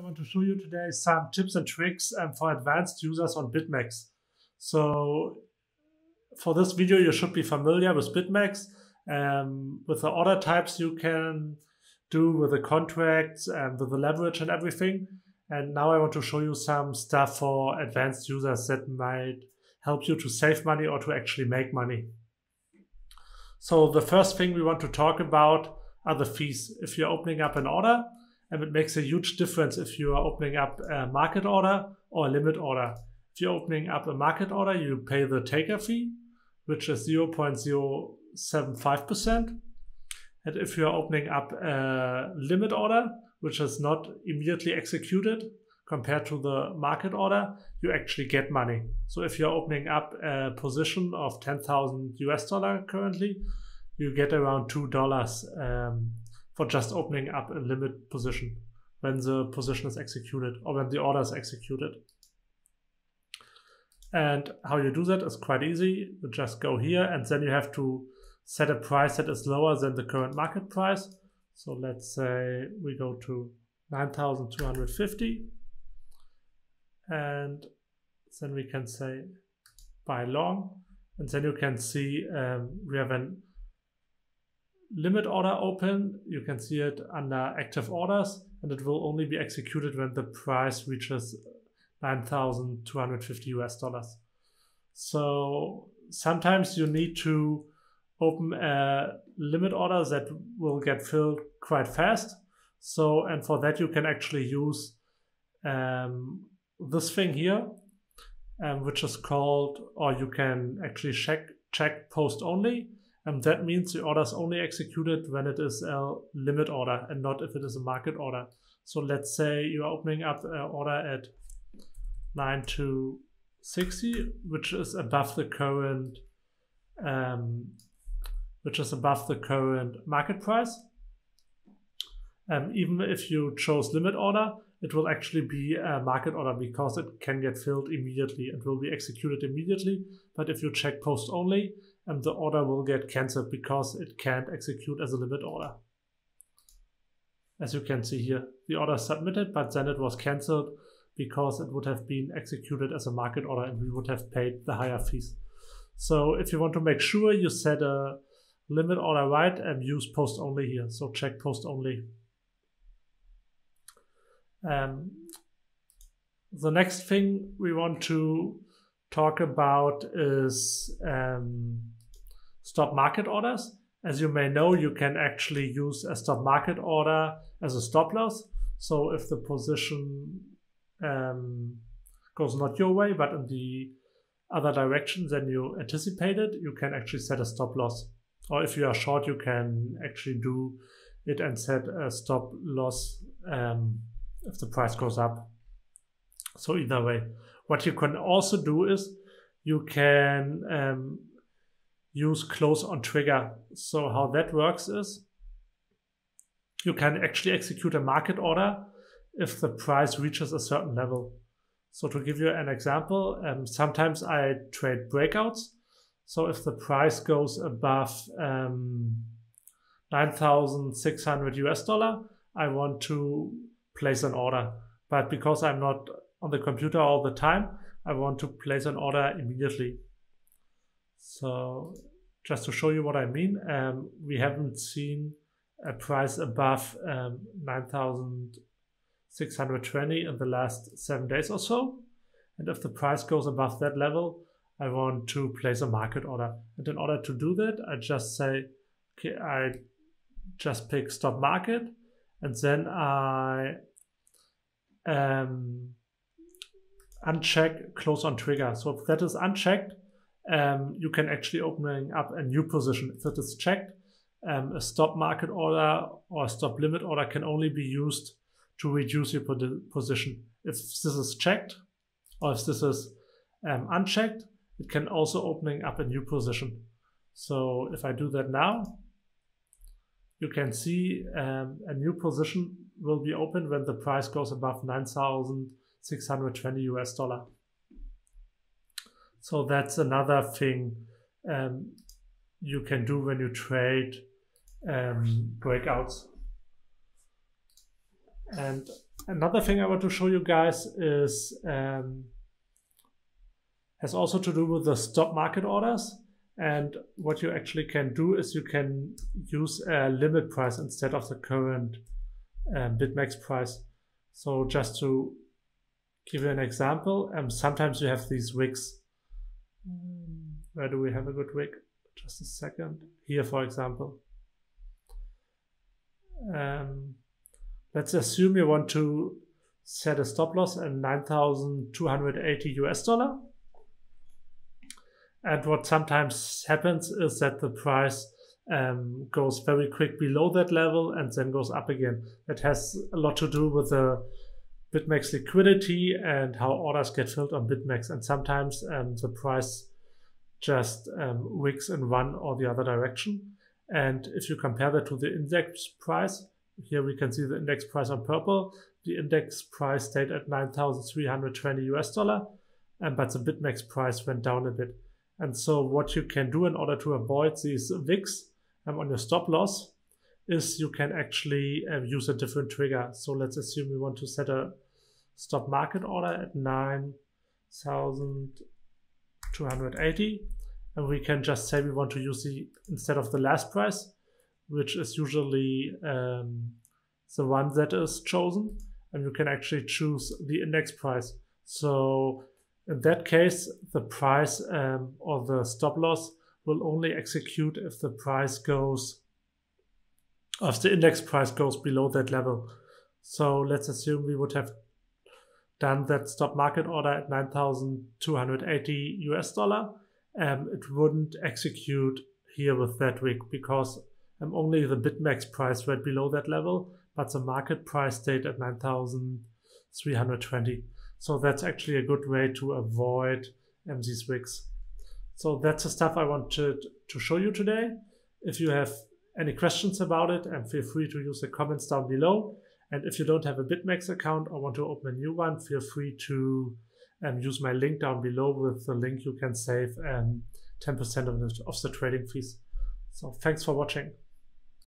I want to show you today some tips and tricks for advanced users on BitMEX. So for this video, you should be familiar with BitMEX, with the order types you can do, with the contracts, with the leverage and everything. And now I want to show you some stuff for advanced users that might help you to save money or to actually make money. So the first thing we want to talk about are the fees. If you're opening up an order, and it makes a huge difference if you are opening up a market order or a limit order. If you're opening up a market order, you pay the taker fee, which is 0.075%. And if you're opening up a limit order, which is not immediately executed compared to the market order, you actually get money. So if you're opening up a position of 10,000 US dollar currently, you get around $2 for just opening up a limit position when the position is executed or when the order is executed. And how you do that is quite easy. You just go here and then you have to set a price that is lower than the current market price. So let's say we go to 9,250 and then we can say buy long, and then you can see we have an limit order open. You can see it under active orders, and it will only be executed when the price reaches 9,250 US dollars. So sometimes you need to open a limit order that will get filled quite fast. So, and for that you can actually use this thing here, which is called, or you can actually check post only. And that means the order is only executed when it is a limit order and not if it is a market order. So let's say you are opening up an order at 9,260, which is above the current market price. Even if you chose limit order, it will actually be a market order because it can get filled immediately and will be executed immediately. But if you check post only, the order will get cancelled because it can't execute as a limit order. As you can see here, the order is submitted, but then it was cancelled because it would have been executed as a market order and we would have paid the higher fees. So if you want to make sure you set a limit order right, and use post only here. So check post only. The next thing we want to talk about is stop market orders. As you may know, you can actually use a stop market order as a stop loss. So if the position goes not your way, but in the other direction than you anticipated, you can actually set a stop loss. Or if you are short, you can actually do it and set a stop loss if the price goes up. So either way. What you can also do is you can use close on trigger. So how that works is you can actually execute a market order if the price reaches a certain level. So to give you an example, sometimes I trade breakouts. So if the price goes above 9,600 US dollar, I want to place an order. But because I'm not on the computer all the time, I want to place an order immediately. So just to show you what I mean, we haven't seen a price above 9,620 in the last 7 days or so. And if the price goes above that level, I want to place a market order. And in order to do that, I just say, okay, I just pick stop market, and then I uncheck close on trigger. So if that is unchecked, you can actually open up a new position. If it is checked, a stop market order or a stop limit order can only be used to reduce your position. If this is checked or if this is unchecked, it can also opening up a new position. So if I do that now, you can see a new position will be open when the price goes above 9,620 US dollar. So that's another thing you can do when you trade breakouts. And Another thing I want to show you guys is has also to do with the stop market orders. And what you actually can do is you can use a limit price instead of the current BitMEX price. So just to give you an example, sometimes you have these wicks. Where do we have a good wick? Just a second. Here, for example. Let's assume you want to set a stop loss at 9,280 US dollar. And what sometimes happens is that the price goes very quick below that level and then goes up again. That has a lot to do with the BitMEX liquidity and how orders get filled on BitMEX. And sometimes the price just wicks in one or the other direction. And if you compare that to the index price, here we can see the index price on purple. The index price stayed at 9,320 US dollar, but the BitMEX price went down a bit. And so what you can do in order to avoid these wicks on your stop loss is you can actually use a different trigger. So let's assume we want to set a stop market order at 9,280. And we can just say we want to use instead of the last price, which is usually the one that is chosen, and you can actually choose the index price. So in that case, the price or the stop loss will only execute if the price goes, or if the index price goes below that level. So let's assume we would have done that stop market order at 9,280 US dollar. It wouldn't execute here with that wick because only the BitMEX price went below that level, but the market price stayed at 9,320. So that's actually a good way to avoid these wicks. So that's the stuff I wanted to show you today. If you have any questions about it, feel free to use the comments down below. And if you don't have a BitMEX account or want to open a new one, feel free to use my link down below. With the link you can save 10% of the trading fees. So thanks for watching.